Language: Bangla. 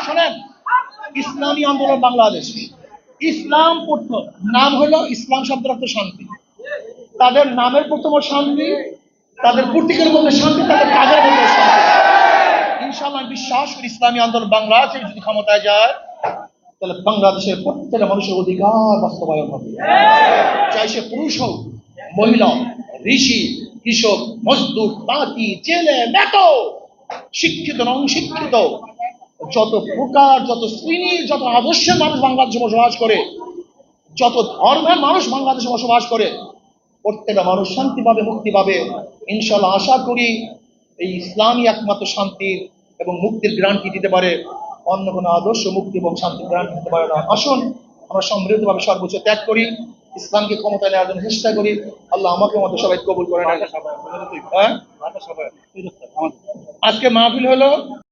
শোনেন, ইসলামী আন্দোলন বাংলাদেশ, ইসলাম প্রথম নাম হলো ইসলাম শব্দের অর্থ শান্তি। তাদের নামের প্রথম শান্তি, তাদের প্রতীকের মধ্যে শান্তি, তাদের কাজের মধ্যে শান্তি। ইনশাআল্লাহ বিশ্বাস করি ইসলামী আন্দোলন বাংলাদেশে যদি ক্ষমতায় যায় তাহলে বাংলাদেশের প্রত্যেকটা মানুষের অধিকার বাস্তবায়ন হবে, চাই সে পুরুষ হোক, মহিলা, ঋষি, কৃষক, মজদুর, তাঁতি, জেলে, মেটো, শিক্ষিত নন শিক্ষিত, যত প্রকার, যত শ্রেণীর, যত আদর্শের মানুষ বাংলাদেশে বসবাস করে, যত ধর্মের মানুষ বাংলাদেশে বসবাস করে, প্রত্যেকটা মানুষ শান্তি পাবে, মুক্তি পাবে। ইনশাআল্লাহ আশা করি এই ইসলামই একমাত্র শান্তির এবং মুক্তির গ্যারান্টি দিতে পারে, অন্য কোনো আদর্শ মুক্তি এবং শান্তির গ্যারান্টি দিতে পারে না। আসুন আমরা সম্মিলিতভাবে সর্বোচ্চ ত্যাগ করি, ইসলামকে ক্ষমতায় নেওয়ার জন্য চেষ্টা করি। আল্লাহ আমাকে সবাই কবুল করে নেন। আজকে মাহফিল হলো